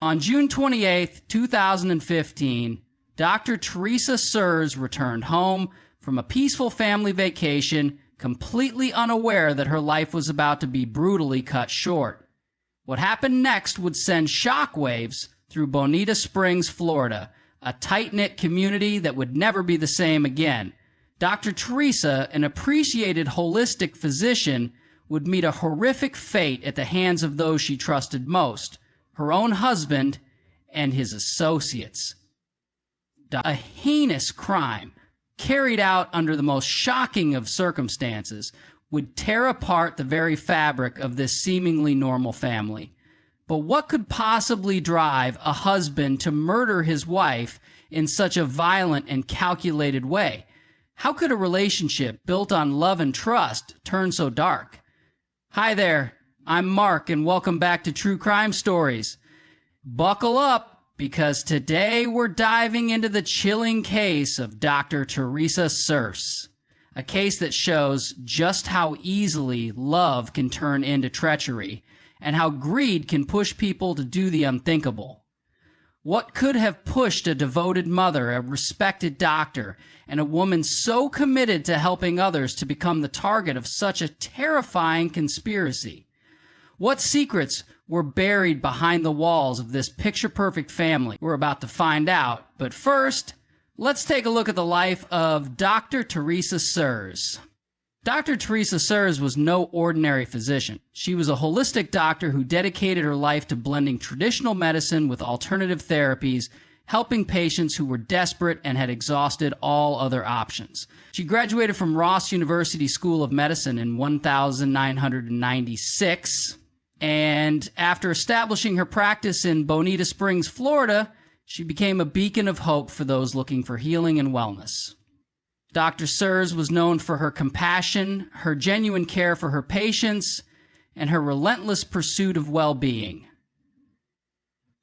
On June 28, 2015, Dr. Teresa Sers returned home from a peaceful family vacation, completely unaware that her life was about to be brutally cut short. What happened next would send shockwaves through Bonita Springs, Florida, a tight-knit community that would never be the same again. Dr. Teresa, an appreciated holistic physician, would meet a horrific fate at the hands of those she trusted most, her own husband and his associates. A heinous crime, carried out under the most shocking of circumstances, would tear apart the very fabric of this seemingly normal family. But what could possibly drive a husband to murder his wife in such a violent and calculated way? How could a relationship built on love and trust turn so dark? Hi there, I'm Mark, and welcome back to True Crime Stories. Buckle up, because today we're diving into the chilling case of Dr. Teresa Sers, a case that shows just how easily love can turn into treachery, and how greed can push people to do the unthinkable. What could have pushed a devoted mother, a respected doctor, and a woman so committed to helping others to become the target of such a terrifying conspiracy? What secrets were buried behind the walls of this picture-perfect family? We're about to find out, but first, let's take a look at the life of Dr. Teresa Sers. Dr. Teresa Sers was no ordinary physician. She was a holistic doctor who dedicated her life to blending traditional medicine with alternative therapies, helping patients who were desperate and had exhausted all other options. She graduated from Ross University School of Medicine in 1996, and after establishing her practice in Bonita Springs, Florida, she became a beacon of hope for those looking for healing and wellness. Dr. Sers was known for her compassion, her genuine care for her patients, and her relentless pursuit of well-being.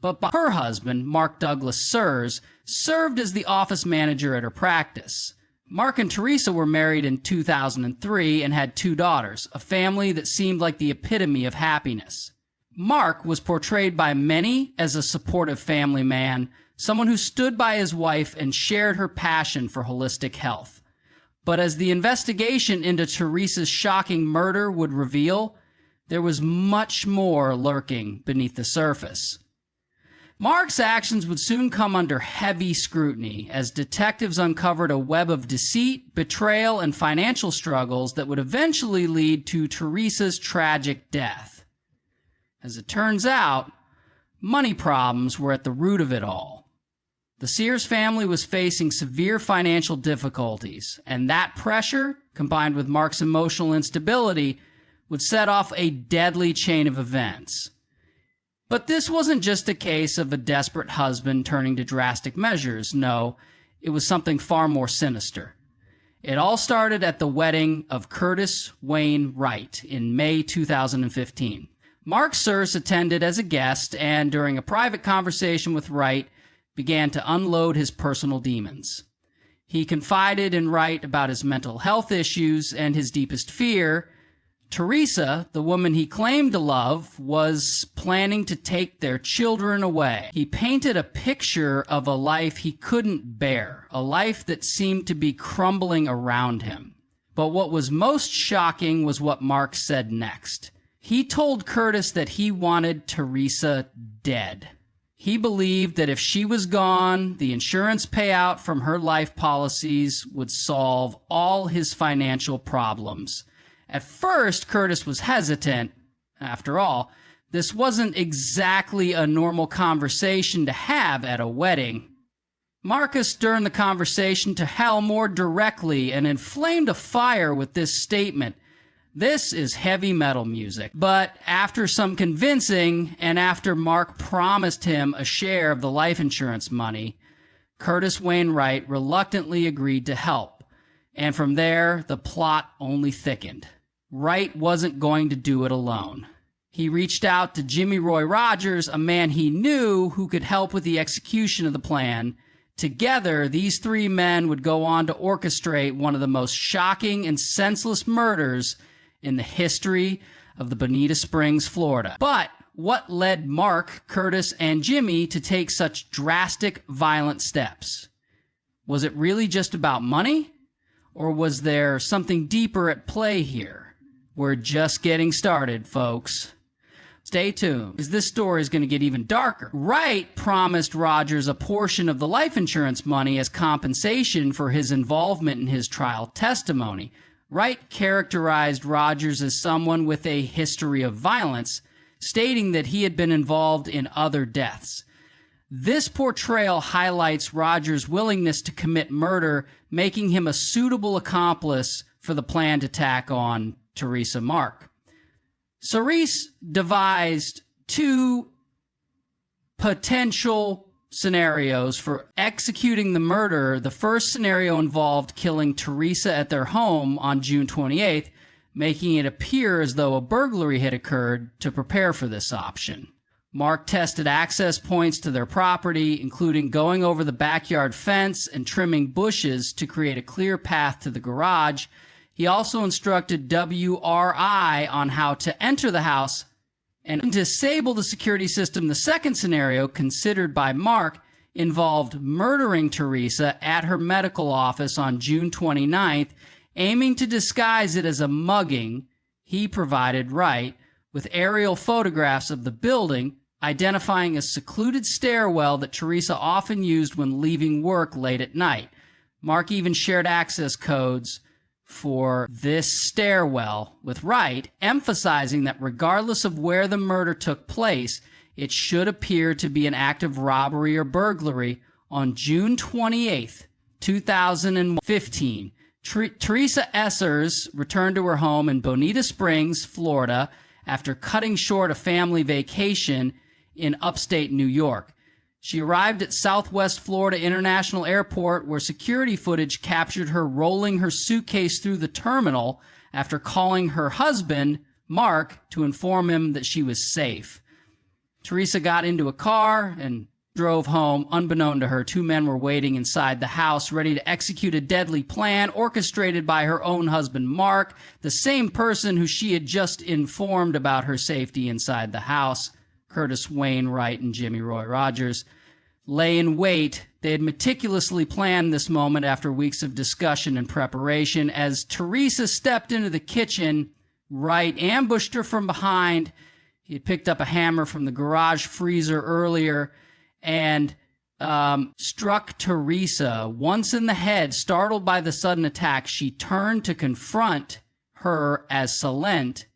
But her husband, Mark Douglas Sers, served as the office manager at her practice. Mark and Teresa were married in 2003 and had 2 daughters, a family that seemed like the epitome of happiness. Mark was portrayed by many as a supportive family man, someone who stood by his wife and shared her passion for holistic health. But as the investigation into Teresa's shocking murder would reveal, there was much more lurking beneath the surface. Mark's actions would soon come under heavy scrutiny as detectives uncovered a web of deceit, betrayal, and financial struggles that would eventually lead to Teresa's tragic death. As it turns out, money problems were at the root of it all. The Sers family was facing severe financial difficulties, and that pressure, combined with Mark's emotional instability, would set off a deadly chain of events. But this wasn't just a case of a desperate husband turning to drastic measures. No, it was something far more sinister. It all started at the wedding of Curtis Wayne Wright in May 2015. Mark Sers attended as a guest, and during a private conversation with Wright, began to unload his personal demons. He confided in Wright about his mental health issues and his deepest fear. Teresa, the woman he claimed to love, was planning to take their children away. He painted a picture of a life he couldn't bear, a life that seemed to be crumbling around him. But what was most shocking was what Mark said next. He told Curtis that he wanted Teresa dead. He believed that if she was gone, the insurance payout from her life policies would solve all his financial problems. At first, Curtis was hesitant. After all, this wasn't exactly a normal conversation to have at a wedding. Marcus turned the conversation to hell more directly and inflamed a fire with this statement. This is heavy metal music. But after some convincing, and after Mark promised him a share of the life insurance money, Curtis Wayne Wright reluctantly agreed to help. And from there, the plot only thickened. Wright wasn't going to do it alone. He reached out to Jimmy Roy Rogers, a man he knew who could help with the execution of the plan. Together, these 3 men would go on to orchestrate one of the most shocking and senseless murders in the history of the Bonita Springs, Florida. But what led Mark, Curtis, and Jimmy to take such drastic, violent steps? Was it really just about money? Or was there something deeper at play here? We're just getting started, folks. Stay tuned, because this story is going to get even darker. Wright promised Rogers a portion of the life insurance money as compensation for his involvement in his trial testimony. Wright characterized Rogers as someone with a history of violence, stating that he had been involved in other deaths. This portrayal highlights Rogers' willingness to commit murder, making him a suitable accomplice for the planned attack on Teresa Mark. Sers devised two potential scenarios for executing the murder. The first scenario involved killing Teresa at their home on June 28th, making it appear as though a burglary had occurred to prepare for this option. Mark tested access points to their property, including going over the backyard fence and trimming bushes to create a clear path to the garage. He also instructed WRI on how to enter the house and disable the security system. The second scenario, considered by Mark, involved murdering Teresa at her medical office on June 29th, aiming to disguise it as a mugging. He provided Wright with aerial photographs of the building, identifying a secluded stairwell that Teresa often used when leaving work late at night. Mark even shared access codes for this stairwell with Wright, emphasizing that regardless of where the murder took place, it should appear to be an act of robbery or burglary. On June 28th, 2015, Teresa Sers returned to her home in Bonita Springs, Florida, after cutting short a family vacation in upstate New York. She arrived at Southwest Florida International Airport, where security footage captured her rolling her suitcase through the terminal after calling her husband, Mark, to inform him that she was safe. Teresa got into a car and drove home. Unbeknown to her, two men were waiting inside the house, ready to execute a deadly plan orchestrated by her own husband, Mark, the same person who she had just informed about her safety inside the house. Curtis Wayne Wright and Jimmy Roy Rogers lay in wait. They had meticulously planned this moment after weeks of discussion and preparation. As Teresa stepped into the kitchen, Wright ambushed her from behind. He had picked up a hammer from the garage freezer earlier and struck Teresa once in the head. Startled by the sudden attack, she turned to confront her as Salent,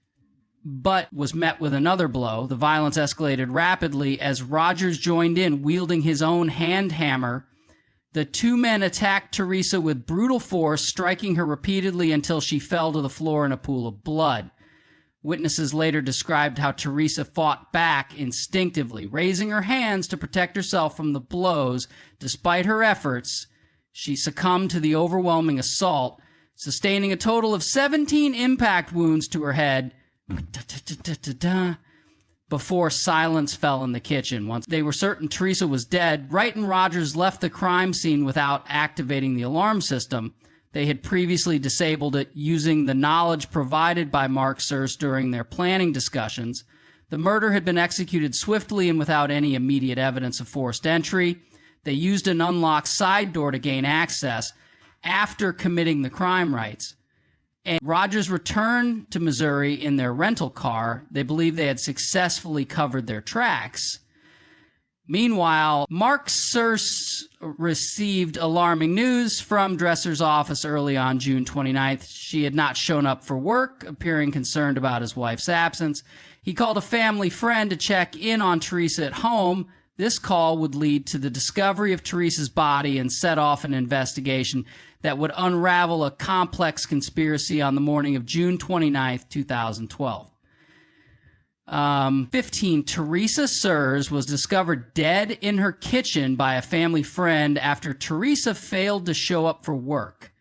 but was met with another blow. The violence escalated rapidly as Rogers joined in, wielding his own hand hammer. The two men attacked Teresa with brutal force, striking her repeatedly until she fell to the floor in a pool of blood. Witnesses later described how Teresa fought back instinctively, raising her hands to protect herself from the blows. Despite her efforts, she succumbed to the overwhelming assault, sustaining a total of 17 impact wounds to her head before silence fell in the kitchen. Once they were certain Teresa was dead, Wright and Rogers left the crime scene without activating the alarm system. They had previously disabled it using the knowledge provided by Mark Sers during their planning discussions. The murder had been executed swiftly and without any immediate evidence of forced entry. They used an unlocked side door to gain access after committing the crime rights. And Rogers returned to Missouri in their rental car. They believed they had successfully covered their tracks. Meanwhile, Mark Sers received alarming news from Dresser's office early on June 29th. She had not shown up for work, appearing concerned about his wife's absence. He called a family friend to check in on Teresa at home. This call would lead to the discovery of Teresa's body and set off an investigation that would unravel a complex conspiracy on the morning of June 29th, 2012. 15. Teresa Sers was discovered dead in her kitchen by a family friend after Teresa failed to show up for work.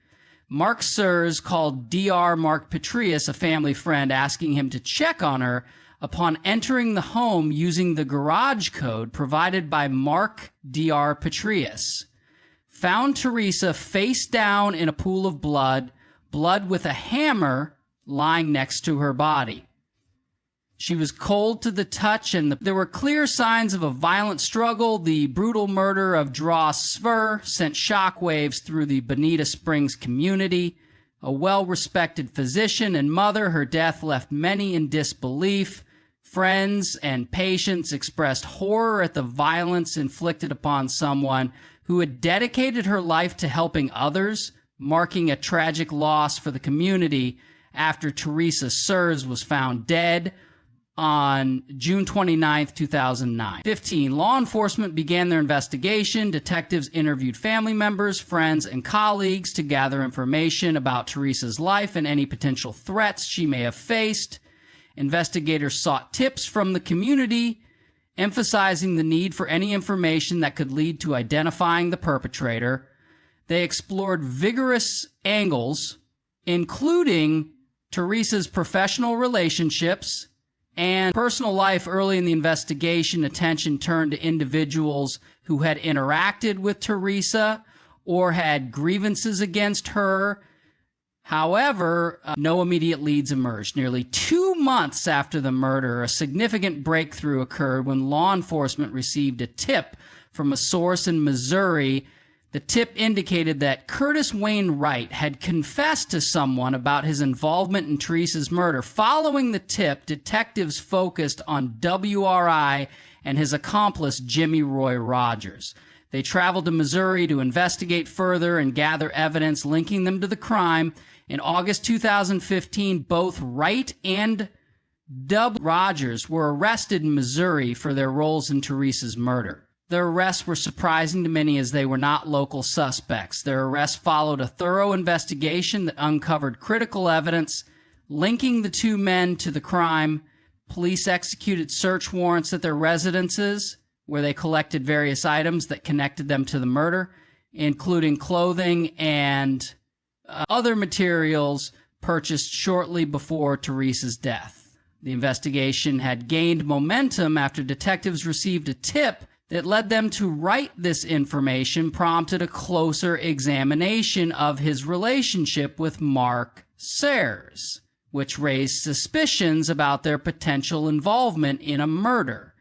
Mark Sers called Dr. Mark Petrius, a family friend, asking him to check on her upon entering the home using the garage code provided by Mark Dr. Petrius. Found Teresa face down in a pool of blood with a hammer lying next to her body. She was cold to the touch, and there were clear signs of a violent struggle. The brutal murder of Teresa Sers sent shockwaves through the Bonita Springs community. A well-respected physician and mother, her death left many in disbelief. Friends and patients expressed horror at the violence inflicted upon someone who had dedicated her life to helping others, marking a tragic loss for the community after Teresa Sers was found dead on June 29, 2009. 15. Law enforcement began their investigation. Detectives interviewed family members, friends, and colleagues to gather information about Teresa's life and any potential threats she may have faced. Investigators sought tips from the community, emphasizing the need for any information that could lead to identifying the perpetrator. They explored vigorous angles, including Teresa's professional relationships and personal life. Early in the investigation, attention turned to individuals who had interacted with Teresa or had grievances against her. However, no immediate leads emerged. Nearly 2 months after the murder, a significant breakthrough occurred when law enforcement received a tip from a source in Missouri. The tip indicated that Curtis Wayne Wright had confessed to someone about his involvement in Teresa's murder. Following the tip, detectives focused on WRI and his accomplice, Jimmy Roy Rogers. They traveled to Missouri to investigate further and gather evidence linking them to the crime. In August 2015, both Wright and Rogers were arrested in Missouri for their roles in Teresa's murder. Their arrests were surprising to many as they were not local suspects. Their arrests followed a thorough investigation that uncovered critical evidence linking the two men to the crime. Police executed search warrants at their residences, where they collected various items that connected them to the murder, including clothing and other materials purchased shortly before Teresa's death. The investigation had gained momentum after detectives received a tip that led them to write this information, prompted a closer examination of his relationship with Mark Sers, which raised suspicions about their potential involvement in a murder.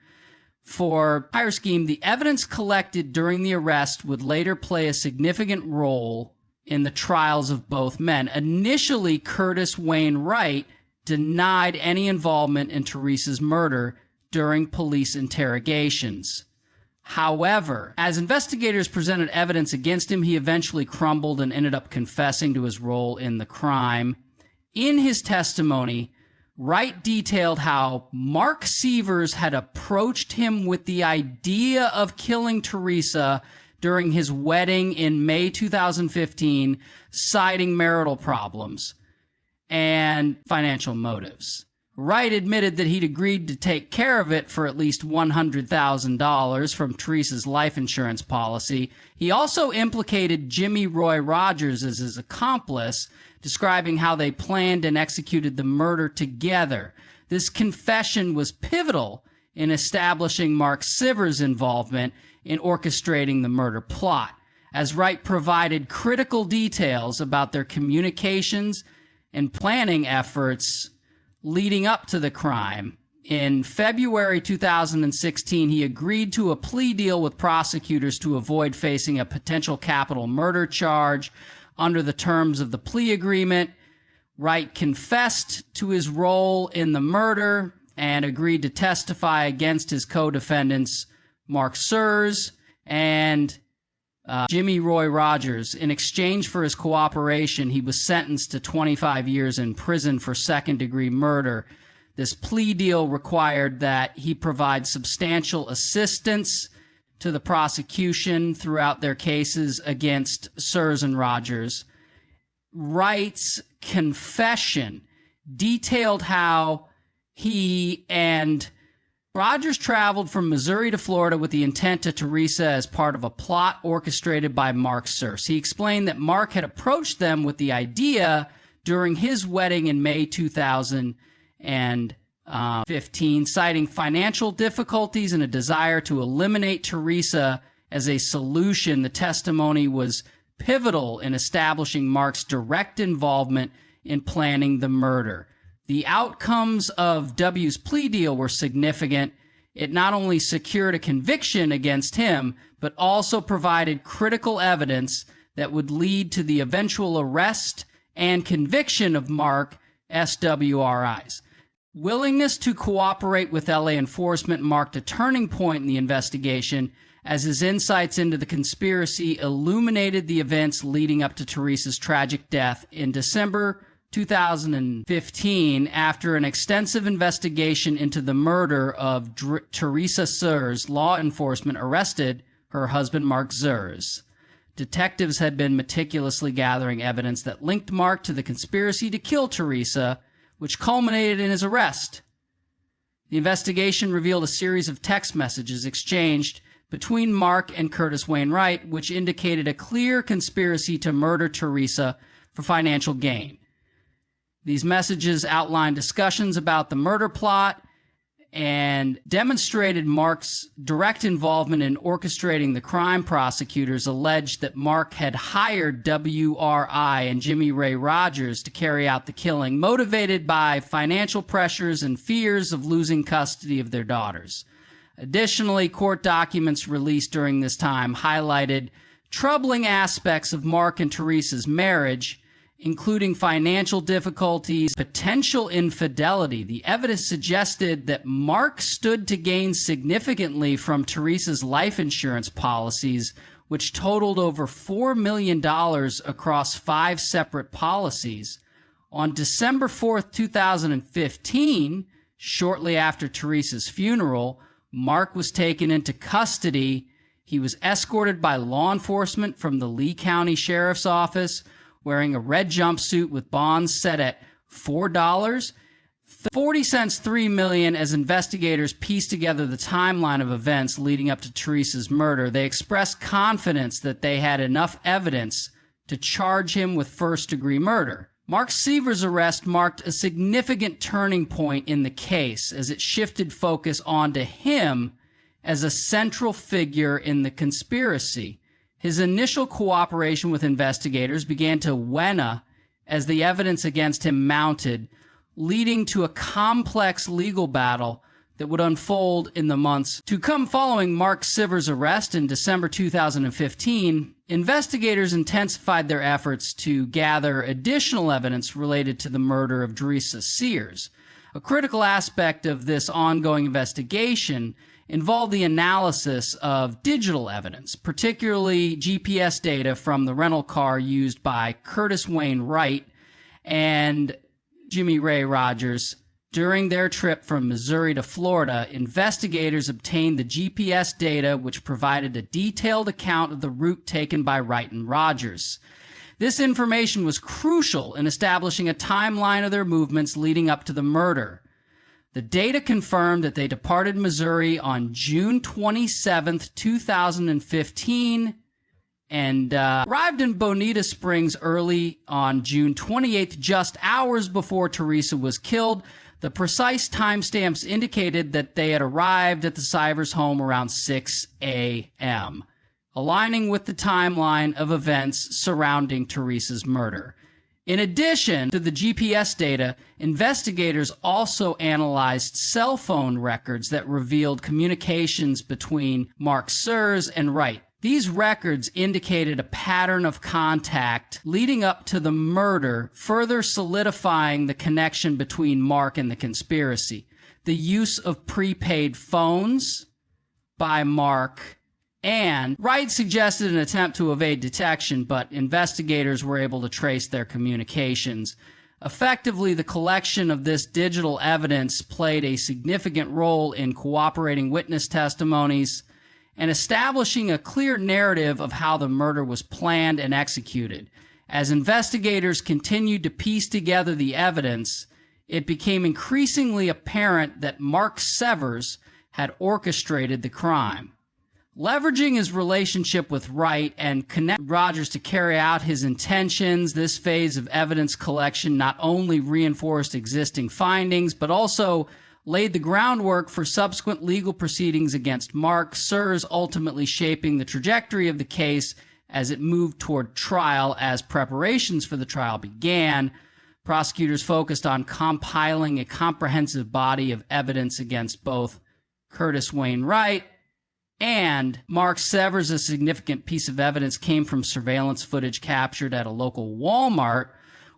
For higher scheme, the evidence collected during the arrest would later play a significant role in the trials of both men. Initially, Curtis Wayne Wright denied any involvement in Teresa's murder during police interrogations. However, as investigators presented evidence against him, he eventually crumbled and ended up confessing to his role in the crime. In his testimony, Wright detailed how Mark Severs had approached him with the idea of killing Teresa during his wedding in May 2015, citing marital problems and financial motives. Wright admitted that he'd agreed to take care of it for at least $100,000 from Teresa's life insurance policy. He also implicated Jimmy Roy Rogers as his accomplice, describing how they planned and executed the murder together. This confession was pivotal in establishing Mark Severs' involvement in orchestrating the murder plot, as Wright provided critical details about their communications and planning efforts leading up to the crime. In February 2016, he agreed to a plea deal with prosecutors to avoid facing a potential capital murder charge. Under the terms of the plea agreement, Wright confessed to his role in the murder and agreed to testify against his co-defendants, Mark Sers and Jimmy Roy Rogers. In exchange for his cooperation, he was sentenced to 25 years in prison for second-degree murder. This plea deal required that he provide substantial assistance to the prosecution throughout their cases against Sers and Rogers. Wright's confession detailed how he and Rogers traveled from Missouri to Florida with the intent to Teresa as part of a plot orchestrated by Mark Sers. He explained that Mark had approached them with the idea during his wedding in May 2015, citing financial difficulties and a desire to eliminate Teresa as a solution. The testimony was pivotal in establishing Mark's direct involvement in planning the murder. The outcomes of W's plea deal were significant. It not only secured a conviction against him, but also provided critical evidence that would lead to the eventual arrest and conviction of Mark SWRIs. Willingness to cooperate with LA enforcement marked a turning point in the investigation, as his insights into the conspiracy illuminated the events leading up to Teresa's tragic death in December 2015, after an extensive investigation into the murder of Teresa Sers. Law enforcement arrested her husband, Mark Sers. Detectives had been meticulously gathering evidence that linked Mark to the conspiracy to kill Teresa, which culminated in his arrest. The investigation revealed a series of text messages exchanged between Mark and Curtis Wainwright, which indicated a clear conspiracy to murder Teresa for financial gain. These messages outlined discussions about the murder plot and demonstrated Mark's direct involvement in orchestrating the crime. Prosecutors alleged that Mark had hired WRI and Jimmy Ray Rogers to carry out the killing, motivated by financial pressures and fears of losing custody of their daughters. Additionally, court documents released during this time highlighted troubling aspects of Mark and Teresa's marriage, including financial difficulties, potential infidelity. The evidence suggested that Mark stood to gain significantly from Teresa's life insurance policies, which totaled over $4 million across 5 separate policies. On December 4th, 2015, shortly after Teresa's funeral, Mark was taken into custody. He was escorted by law enforcement from the Lee County Sheriff's Office, wearing a red jumpsuit with bonds set at $4.40, $3 million. As investigators pieced together the timeline of events leading up to Teresa's murder, they expressed confidence that they had enough evidence to charge him with first-degree murder. Mark Seaver's arrest marked a significant turning point in the case, as it shifted focus onto him as a central figure in the conspiracy. His initial cooperation with investigators began to wane as the evidence against him mounted, leading to a complex legal battle that would unfold in the months to come. Following Mark Seaver's arrest in December 2015, investigators intensified their efforts to gather additional evidence related to the murder of Teresa Sers. A critical aspect of this ongoing investigation involved the analysis of digital evidence, particularly GPS data from the rental car used by Curtis Wainwright and Jimmy Ray Rogers. During their trip from Missouri to Florida, investigators obtained the GPS data, which provided a detailed account of the route taken by Wright and Rogers. This information was crucial in establishing a timeline of their movements leading up to the murder. The data confirmed that they departed Missouri on June 27, 2015, and arrived in Bonita Springs early on June 28th, just hours before Teresa was killed. The precise timestamps indicated that they had arrived at the Sivers home around 6 a.m., aligning with the timeline of events surrounding Teresa's murder. In addition to the GPS data, investigators also analyzed cell phone records that revealed communications between Mark Sers and Wright. These records indicated a pattern of contact leading up to the murder, further solidifying the connection between Mark and the conspiracy. The use of prepaid phones by Mark and Wright suggested an attempt to evade detection, but investigators were able to trace their communications. Effectively, the collection of this digital evidence played a significant role in cooperating witness testimonies and establishing a clear narrative of how the murder was planned and executed. As investigators continued to piece together the evidence, it became increasingly apparent that Mark Sears had orchestrated the crime. Leveraging his relationship with Wright and connect Rogers to carry out his intentions, this phase of evidence collection not only reinforced existing findings, but also laid the groundwork for subsequent legal proceedings against Mark Sers, ultimately shaping the trajectory of the case as it moved toward trial. As preparations for the trial began, Prosecutors focused on compiling a comprehensive body of evidence against both Curtis Wayne Wright and Mark Severs. A significant piece of evidence came from surveillance footage captured at a local Walmart,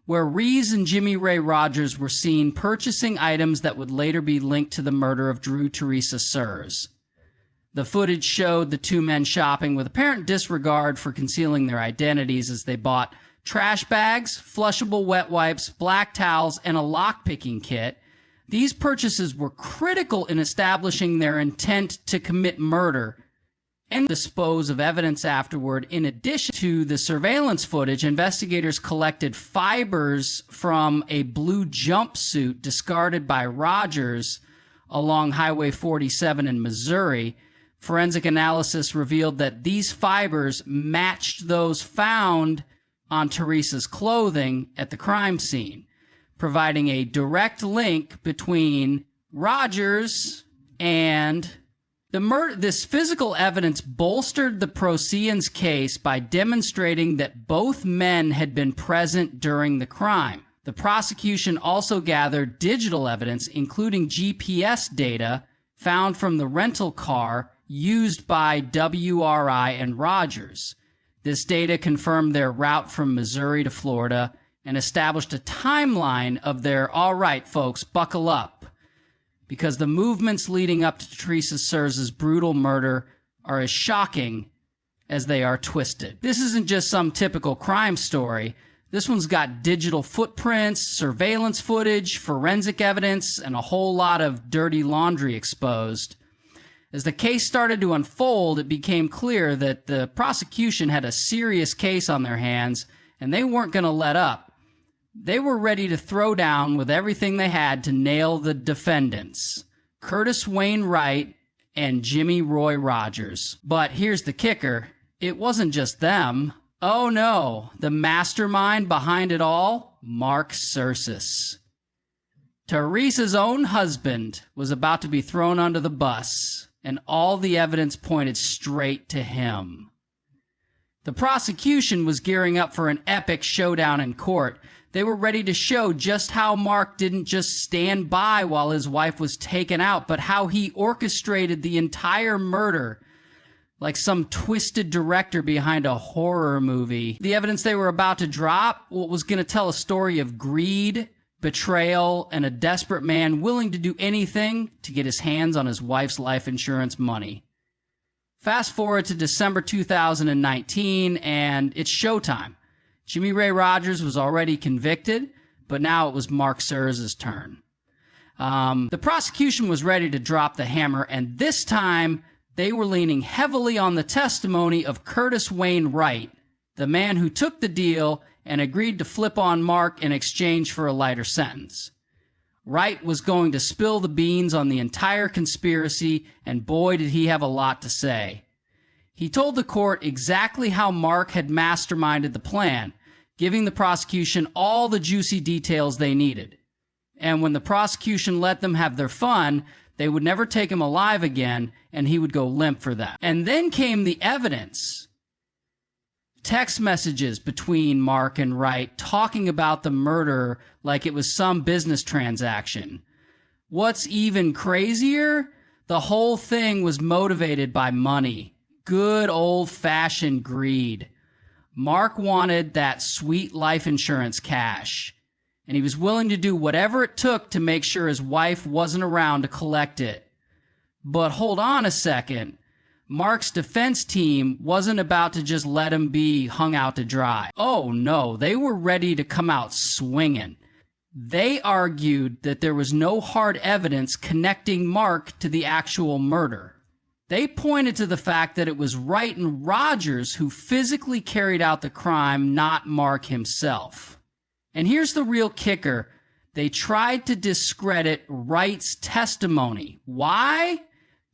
where Rees and Jimmy Ray Rogers were seen purchasing items that would later be linked to the murder of Teresa Sers. The footage showed the two men shopping with apparent disregard for concealing their identities as they bought trash bags, flushable wet wipes, black towels, and a lockpicking kit. These purchases were critical in establishing their intent to commit murder and dispose of evidence afterward. In addition to the surveillance footage, investigators collected fibers from a blue jumpsuit discarded by Rogers along Highway 47 in Missouri. Forensic analysis revealed that these fibers matched those found on Teresa's clothing at the crime scene, providing a direct link between Rogers and the murder. This physical evidence bolstered the Procéans case by demonstrating that both men had been present during the crime. The prosecution also gathered digital evidence, including GPS data found from the rental car used by WRI and Rogers. This data confirmed their route from Missouri to Florida and established a timeline of their, all right, folks, buckle up, because the movements leading up to Teresa Sers' brutal murder are as shocking as they are twisted. This isn't just some typical crime story. This one's got digital footprints, surveillance footage, forensic evidence, and a whole lot of dirty laundry exposed. As the case started to unfold, it became clear that the prosecution had a serious case on their hands, and they weren't going to let up. They were ready to throw down with everything they had to nail the defendants, Curtis Wayne Wright and Jimmy Roy Rogers. But here's the kicker. It wasn't just them. Oh no, the mastermind behind it all, Mark Sers. Teresa's own husband was about to be thrown under the bus, and all the evidence pointed straight to him. The prosecution was gearing up for an epic showdown in court. They were ready to show just how Mark didn't just stand by while his wife was taken out, but how he orchestrated the entire murder like some twisted director behind a horror movie. The evidence they were about to drop was going to tell a story of greed, betrayal, and a desperate man willing to do anything to get his hands on his wife's life insurance money. Fast forward to December 2019, and it's showtime. Jimmy Ray Rogers was already convicted, but now it was Mark Sers' turn. The prosecution was ready to drop the hammer, and this time they were leaning heavily on the testimony of Curtis Wayne Wright, the man who took the deal and agreed to flip on Mark in exchange for a lighter sentence. Wright was going to spill the beans on the entire conspiracy, and boy did he have a lot to say. He told the court exactly how Mark had masterminded the plan, giving the prosecution all the juicy details they needed. And when the prosecution let them have their fun, they would never take him alive again, and he would go limp for that. And then came the evidence. Text messages between Mark and Wright talking about the murder like it was some business transaction. What's even crazier? The whole thing was motivated by money. Good old-fashioned greed. Mark wanted that sweet life insurance cash, and he was willing to do whatever it took to make sure his wife wasn't around to collect it. But hold on a second. Mark's defense team wasn't about to just let him be hung out to dry. Oh no, they were ready to come out swinging. They argued that there was no hard evidence connecting Mark to the actual murder. They pointed to the fact that it was Wright and Rogers who physically carried out the crime, not Mark himself. And here's the real kicker. They tried to discredit Wright's testimony. Why?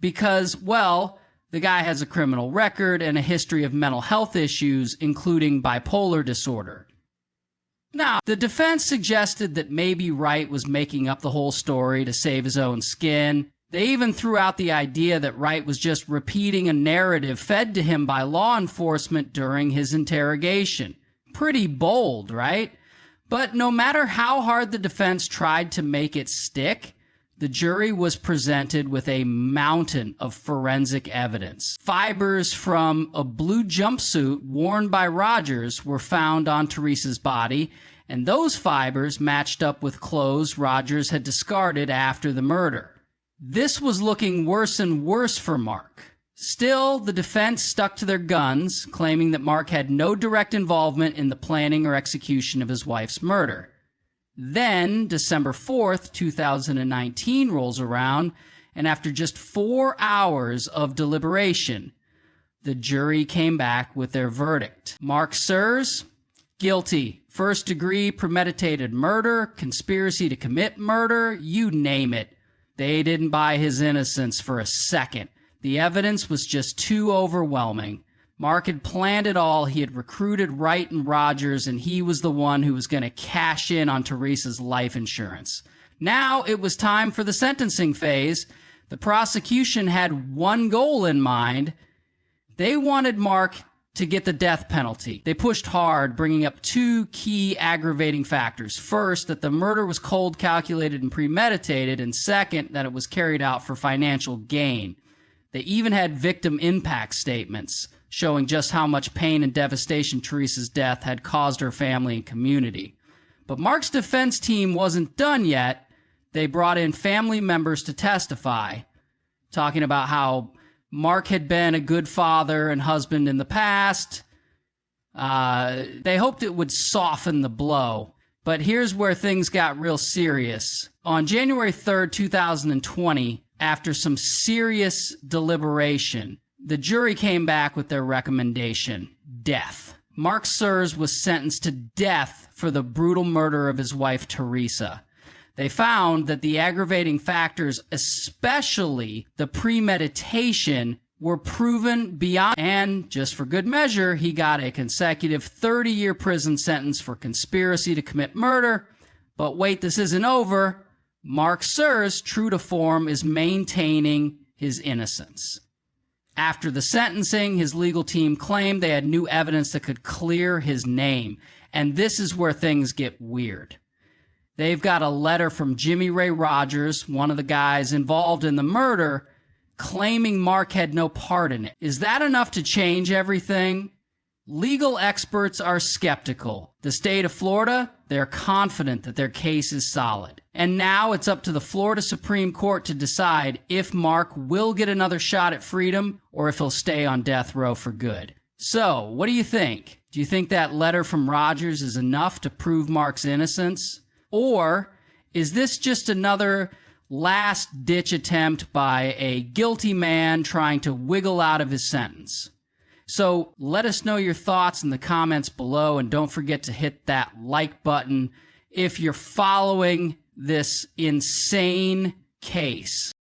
Because, well, the guy has a criminal record and a history of mental health issues, including bipolar disorder. Now, the defense suggested that maybe Wright was making up the whole story to save his own skin. They even threw out the idea that Wright was just repeating a narrative fed to him by law enforcement during his interrogation. Pretty bold, right? But no matter how hard the defense tried to make it stick, the jury was presented with a mountain of forensic evidence. Fibers from a blue jumpsuit worn by Rogers were found on Teresa's body, and those fibers matched up with clothes Rogers had discarded after the murder. This was looking worse and worse for Mark. Still, the defense stuck to their guns, claiming that Mark had no direct involvement in the planning or execution of his wife's murder. Then, December 4th, 2019 rolls around, and after just 4 hours of deliberation, the jury came back with their verdict. Mark Sers, guilty. First-degree premeditated murder, conspiracy to commit murder, you name it. They didn't buy his innocence for a second. The evidence was just too overwhelming. Mark had planned it all. He had recruited Wright and Rogers, and he was the one who was going to cash in on Teresa's life insurance. Now it was time for the sentencing phase. The prosecution had one goal in mind. They wanted Mark to get the death penalty. They pushed hard, bringing up two key aggravating factors. First, that the murder was cold, calculated, and premeditated, and second, that it was carried out for financial gain. They even had victim impact statements showing just how much pain and devastation Teresa's death had caused her family and community. But Mark's defense team wasn't done yet. They brought in family members to testify, talking about how Mark had been a good father and husband in the past. They hoped it would soften the blow. But here's where things got real serious. On January 3rd, 2020, after some serious deliberation, the jury came back with their recommendation: death. Mark Sers was sentenced to death for the brutal murder of his wife, Teresa. They found that the aggravating factors, especially the premeditation, were proven beyond, and just for good measure, he got a consecutive 30-year prison sentence for conspiracy to commit murder. But wait, this isn't over. Mark Sers, true to form, is maintaining his innocence. After the sentencing, his legal team claimed they had new evidence that could clear his name. And this is where things get weird. They've got a letter from Jimmy Ray Rogers, one of the guys involved in the murder, claiming Mark had no part in it. Is that enough to change everything? Legal experts are skeptical. The state of Florida, they're confident that their case is solid. And now it's up to the Florida Supreme Court to decide if Mark will get another shot at freedom or if he'll stay on death row for good. So, what do you think? Do you think that letter from Rogers is enough to prove Mark's innocence? Or is this just another last-ditch attempt by a guilty man trying to wiggle out of his sentence? So let us know your thoughts in the comments below, and don't forget to hit that like button if you're following this insane case.